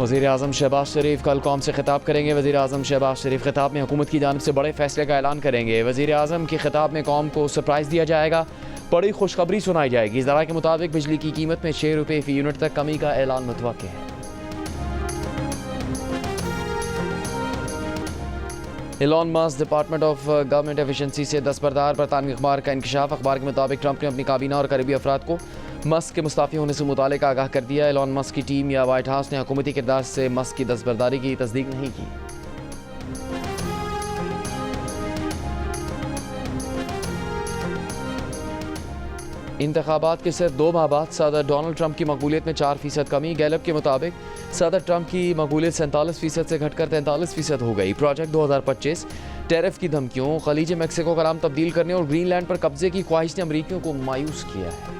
वज़ीर-ए-आज़म शहबाज शरीफ कल कौम से खिताब करेंगे। वज़ीर-ए-आज़म शहबाज शरीफ खिताब में हुकूमत की जानिब से बड़े फैसले का ऐलान करेंगे। वज़ीर-ए-आज़म के खिताब में कौम को सरप्राइज़ दिया जाएगा, बड़ी खुशखबरी सुनाई जाएगी। ज़रा के मुताबिक बिजली की कीमत में 6 रुपये फ़ी यूनिट तक कमी का ऐलान मुतवक्किल है। Elon Musk Department of Government Efficiency से दस्तबरदार बरतानवी अखबार का इंकशाफ। अखबार के मुताबिक ट्रंप ने अपनी काबीना और करीबी अफराद को मस्क के मुस्ताफ़ी होने से मुताले का आगाह कर दिया। एलन मस्क की टीम या वाइट हाउस ने हुकूमती किरदार से मस्क की दस्तबरदारी की तस्दीक नहीं की। इंतखाबात के सिर्फ 2 माह बाद सदर डोनाल्ड ट्रंप की मकबूलियत में 4% कमी। गैलप के मुताबिक सदर ट्रंप की मकबूलियत 47% से घटकर 43% हो गई। प्रोजेक्ट 2025, टैरिफ की धमकियों, खलीज मैक्सिको का नाम तब्दील करने और ग्रीनलैंड पर कब्जे की ख्वाहिश ने अमरीकियों को मायूस किया है।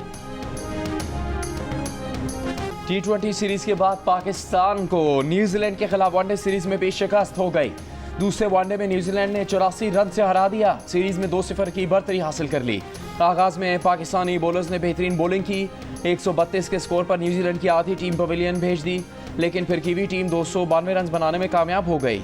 T20 सीरीज के बाद पाकिस्तान को न्यूजीलैंड के खिलाफ वनडे सीरीज में बेशिकस्त हो गई। दूसरे वनडे में न्यूजीलैंड ने 84 रन से हरा दिया, सीरीज में 2-0 की बढ़तरी हासिल कर ली। आगाज में पाकिस्तानी बॉलर्स ने बेहतरीन बॉलिंग की। 132 के स्कोर पर न्यूजीलैंड की आधी टीम पवेलियन भेज दी, लेकिन फिर कीवी टीम 292 रन बनाने में कामयाब हो गई।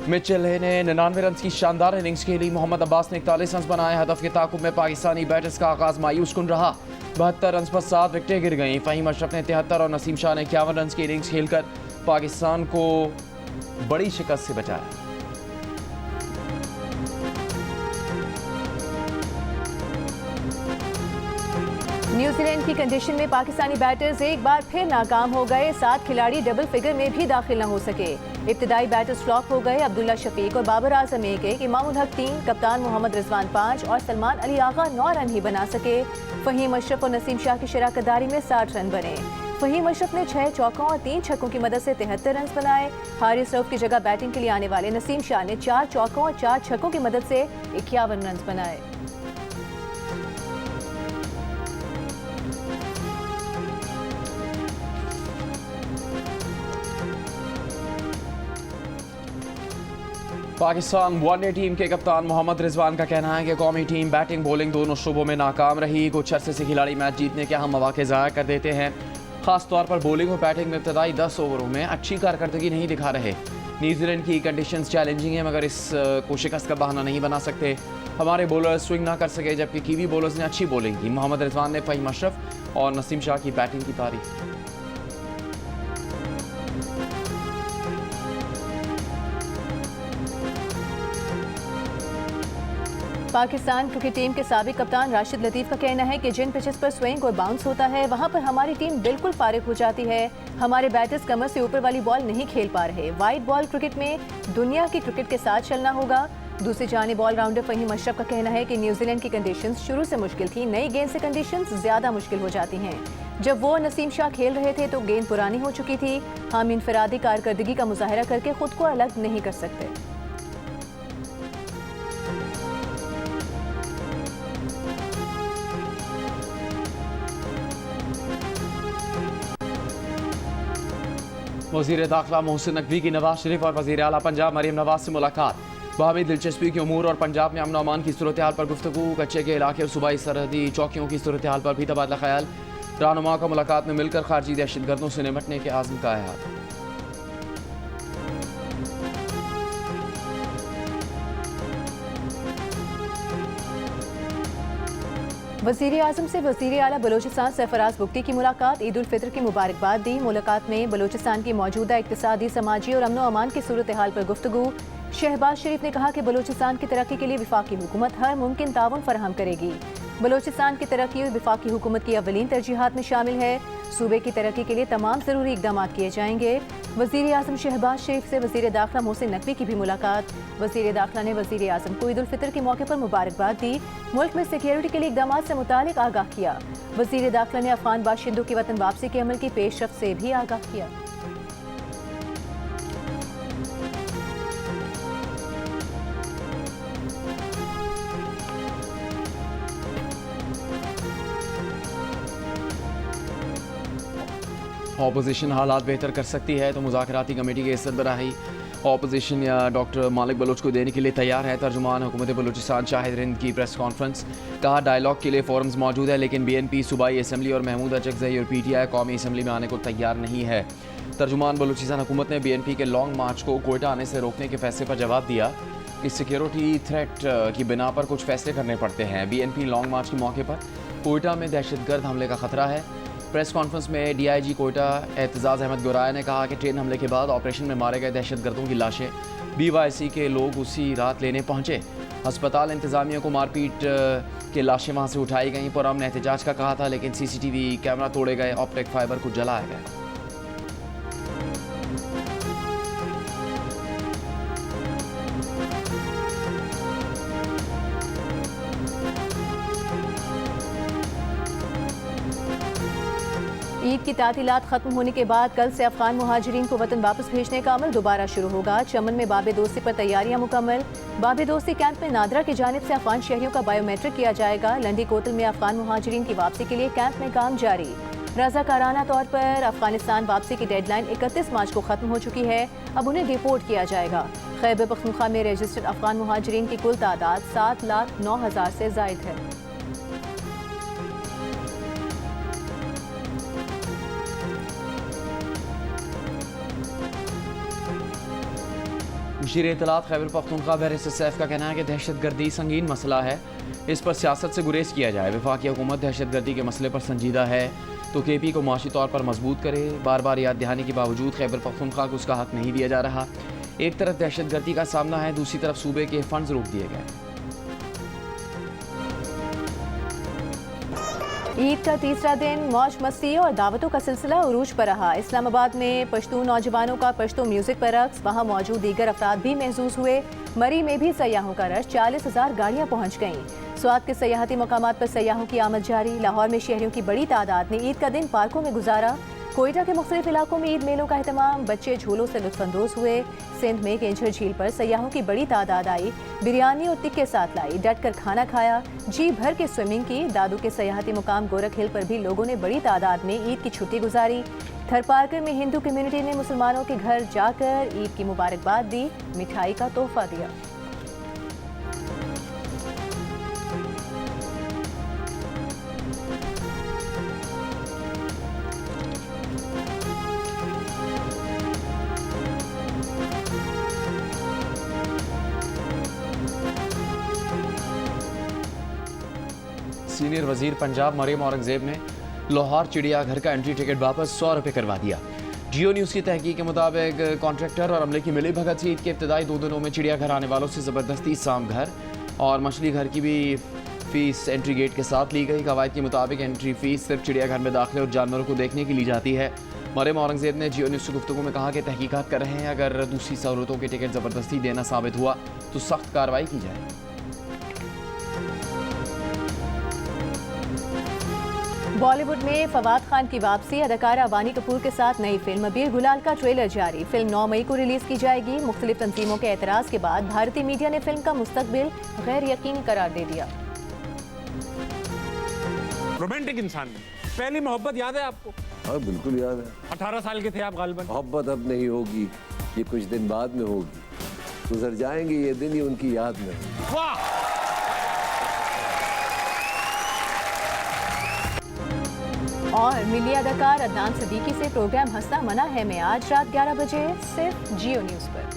मिचेल ने 99 रन की शानदार इनिंग्स खेली। मोहम्मद अब्बास ने 41 रन बनाए। हदफ के ताकुब में पाकिस्तानी बैटर्स का आगाज मायूस कुन रहा। 72 रन पर 7 विकेटें गिर गईं। फ़हीम अशरफ ने 73 और नसीम शाह ने 51 रन की इनिंग्स खेलकर पाकिस्तान को बड़ी शिकस्त से बचाया। न्यूजीलैंड की कंडीशन में पाकिस्तानी बैटर्स एक बार फिर नाकाम हो गए। 7 खिलाड़ी डबल फिगर में भी दाखिल न हो सके। इब्तिदाई बैटर्स फ्लॉप हो गए। अब्दुल्ला शफीक और बाबर आजम 1-1, इमामुल हक 3, कप्तान मोहम्मद रिजवान 5 और सलमान अली आगा 9 रन ही बना सके। फ़हीम अशरफ और नसीम शाह की शराकतदारी में 60 रन बने। फ़हीम अशरफ ने 6 चौकों और 3 छक्कों की मदद से 73 रन बनाए। हारिस रऊफ की जगह बैटिंग के लिए आने वाले नसीम शाह ने 4 चौकों और 4 छक्कों की मदद से 51 रन बनाए। पाकिस्तान वनडे टीम के कप्तान मोहम्मद रिजवान का कहना है कि कौमी टीम बैटिंग बॉलिंग दोनों शोबों में नाकाम रही। कुछ अरसे से खिलाड़ी मैच जीतने के अहम मौके ज़ाया कर देते हैं। खास तौर पर बॉलिंग और बैटिंग में इब्तदाई 10 ओवरों में अच्छी कारकर्दगी नहीं दिखा रहे। न्यूजीलैंड की कंडीशंस चैलेंजिंग है, मगर इसको शिकस्त का बहाना नहीं बना सकते। हमारे बॉलर स्विंग ना कर सके, जबकि कीवी बॉलर्स ने अच्छी बॉलिंग की। मोहम्मद रिजवान ने फ़हीम अशरफ और नसीम शाह की बैटिंग की तारीफ की। पाकिस्तान क्रिकेट टीम के साबिक कप्तान राशिद लतीफ़ का कहना है कि जिन पिचेस पर स्विंग और बाउंस होता है वहां पर हमारी टीम बिल्कुल फारिग हो जाती है। हमारे बैटर्स कमर से ऊपर वाली बॉल नहीं खेल पा रहे। वाइड बॉल क्रिकेट में दुनिया की क्रिकेट के साथ चलना होगा। दूसरी जानिब ऑलराउंडर फ़हीम अशरफ का कहना है कि न्यूजीलैंड की कंडीशंस शुरू से मुश्किल थी, नई गेंद से कंडीशंस ज़्यादा मुश्किल हो जाती हैं। जब वो नसीम शाह खेल रहे थे तो गेंद पुरानी हो चुकी थी। हम इनफरादी कारकर्दगी का मुजाहरा करके खुद को अलग नहीं कर सकते। वज़ीर दाखिला मोहसिन नकवी की नवाज शरीफ और वज़ीर आला पंजाब मरीम नवाज से मुलाकात। बाहमी दिलचस्पी की उमूर और पंजाब में अमन अमान की सूरत हाल पर गुफ्तगू। कच्चे के इलाके और सूबाई सरहदी चौकियों की सूरत हाल पर भी तबादला ख्याल। रहनुमा का मुलाकात में मिलकर खारजी दहशतगर्दों से निपटने के आज़म का एहद। वज़ीर आज़म से वज़ीर आला बलोचिस्तान सरफराज बुगटी की मुलाकात। ईद उल फितर की मुबारकबाद दी। मुलाकात में बलोचिस्तान की मौजूदा इक़्तिसादी, समाजी और अमन अमान की सूरत हाल पर गुफ्तगू। शहबाज शरीफ ने कहा कि बलोचिस्तान की तरक्की के लिए वफाकी हुकूमत हर मुमकिन ताउन फराहम करेगी। बलोचिस्तान की तरक्की वफाकी हुकूमत की अव्वलीन तरजीहात में शामिल है। सूबे की तरक्की के लिए तमाम ज़रूरी इक़दाम किए जाएंगे। वज़ीर आज़म शहबाज शरीफ से वज़ीर दाखिला मोहसिन नकवी की भी मुलाकात। वज़ीर दाखिला ने वज़ीर आज़म को ईद उल फितर के मौके पर मुबारकबाद दी। मुल्क में सिक्योरिटी के लिए इक़दाम से मुतालिक आगाह किया। वज़ीर दाखिला ने अफगान बाशिंदों की वतन वापसी के अमल की पेशरफ्त से भी आगाह किया। ऑपोजिशन हालात बेहतर कर सकती है तो मुज़ाकराती कमेटी के सरबराही ऑपोजिशन या डॉक्टर मालिक बलोच को देने के लिए तैयार है। तर्जुमान हुकूमत बलूचिस्तान शाहिद रिंद की प्रेस कॉन्फ्रेंस। कहा डायलॉग के लिए फोरम्स मौजूद है, लेकिन BNP सूबाई असम्बली और महमूद अचकज़ई और PTI कौमी असम्बली में आने को तैयार नहीं है। तर्जुमान बलूचिस्तान हुकूमत ने BNP के लॉन्ग मार्च को कोयटा आने से रोकने के फैसले पर जवाब दिया कि सिक्योरिटी थ्रेट की बिना पर कुछ फैसले करने पड़ते हैं। BNP लॉन्ग मार्च के मौके पर कोयटा में दहशतगर्द हमले का खतरा है। प्रेस कॉन्फ्रेंस में DIG कोयटा एतजाज़ अहमद गोराया ने कहा कि ट्रेन हमले के बाद ऑपरेशन में मारे गए दहशतगर्दों की लाशें BYC के लोग उसी रात लेने पहुंचे। अस्पताल इंतज़ामिया को मारपीट के लाशें वहां से उठाई गईं। पुरअमन एहतजाज का कहा था, लेकिन CCTV कैमरा तोड़े गए, ऑप्टिक फाइबर को जलाया गया। ईद की तातीलात खत्म होने के बाद कल से अफगान मुहाजिरीन को वतन वापस भेजने का अमल दोबारा शुरू होगा। चमन में बाबे दोस्ती पर तैयारियां मुकम्मल। बाबे दोस्ती कैंप में नादरा की जानिब से अफगान शहरियों का बायोमेट्रिक किया जाएगा। लंडी कोतल में अफगान मुहाजिरीन की वापसी के लिए कैंप में काम जारी। रज़ाकाराना तौर पर अफगानिस्तान वापसी की डेडलाइन 31 मार्च को खत्म हो चुकी है। अब उन्हें डिपोर्ट किया जाएगा। खैबर पख्तूनख्वा में रजिस्टर्ड अफगान मुहाजिरीन की कुल तादाद 7,09,000 से ज़ायद है। मुशीर इत्तलात खैबर पख्तूनख्वा बैरिस्टर सैफ का कहना है कि दहशतगर्दी संगीन मसला है, इस पर सियासत से गुरेज किया जाए। वफाकी हुकूमत दहशतगर्दी के मसले पर संजीदा है तो KP को माशी तौर पर मजबूत करे। बार बार याद दहानी के बावजूद खैबर पख्तूनख्वा को उसका हक नहीं दिया जा रहा। एक तरफ दहशतगर्दी का सामना है, दूसरी तरफ सूबे के फंड्स रोक दिए गए। ईद का तीसरा दिन मौज मस्ती और दावतों का सिलसिला उरूज पर रहा। इस्लामाबाद में पश्तून नौजवानों का पश्तो म्यूजिक पर रक्स, वहाँ मौजूद दीगर अफराद भी महसूस हुए। मरी में भी सयाहों का रश, 40,000 गाड़ियाँ पहुँच गईं। स्वात के सयाहती मकामात पर सयाहों की आमद जारी। लाहौर में शहरियों की बड़ी तादाद ने ईद का दिन पार्कों में गुजारा। कोयटा के मुख्तलिफ इलाकों में ईद मेलों का एहतमाम, बच्चे झूलों से लुत्फानंदोज हुए। सिंध में केंझर झील पर सयाहों की बड़ी तादाद आई, बिरयानी और टिक्के साथ लाई, डट कर खाना खाया, जी भर के स्विमिंग की। दादू के सयाहती मुकाम गोरख हिल पर भी लोगों ने बड़ी तादाद में ईद की छुट्टी गुजारी। थरपारकर में हिंदू कम्युनिटी ने मुसलमानों के घर जाकर ईद की मुबारकबाद दी, मिठाई का तोहफा दिया। सीनियर वजीर पंजाब मरियम औरंगजेब ने लाहौर चिड़ियाघर का एंट्री टिकट वापस 100 रुपये करवा दिया। जियो न्यूज़ की तहकीक के मुताबिक कॉन्ट्रैक्टर और अमले की मिली भगत से ईद के इब्तदाई 2 दिनों में चिड़ियाघर आने वालों से ज़बरदस्ती साम घर और मछली घर की भी फीस एंट्री गेट के साथ ली गई। कवायद के मुताबिक एंट्री फीस सिर्फ चिड़ियाघर में दाखिले और जानवरों को देखने की ली जाती है। मरियम औरंगजेब ने जियो न्यूज़ से गुफ्तगू में कहा कि तहकीकात कर रहे हैं, अगर दूसरी सहूलतों के टिकट ज़बरदस्ती देना साबित हुआ तो सख्त कार्रवाई की जाए। बॉलीवुड में फवाद खान की वापसी, अदाकारा वानी कपूर के साथ नई फिल्म अबीर गुलाल का ट्रेलर जारी। फिल्म 9 मई को रिलीज की जाएगी। मुख्तलिफ तंजीमों के एतराज़ के बाद भारतीय मीडिया ने फिल्म का मुस्तकबिल गैर यकीनी करार दे दिया। रोमांटिक इंसान, पहली मोहब्बत याद है आपको? हाँ बिल्कुल याद है। 18 साल के थे आप गालिबन। मोहब्बत अब नहीं होगी, ये कुछ दिन बाद में होगी। गुजर जाएंगे ये दिन ही उनकी याद में। वाह! और मिली अदाकार अदनान सिद्दीकी से प्रोग्राम हंसना मना है में आज रात 11 बजे सिर्फ जियो न्यूज़ पर।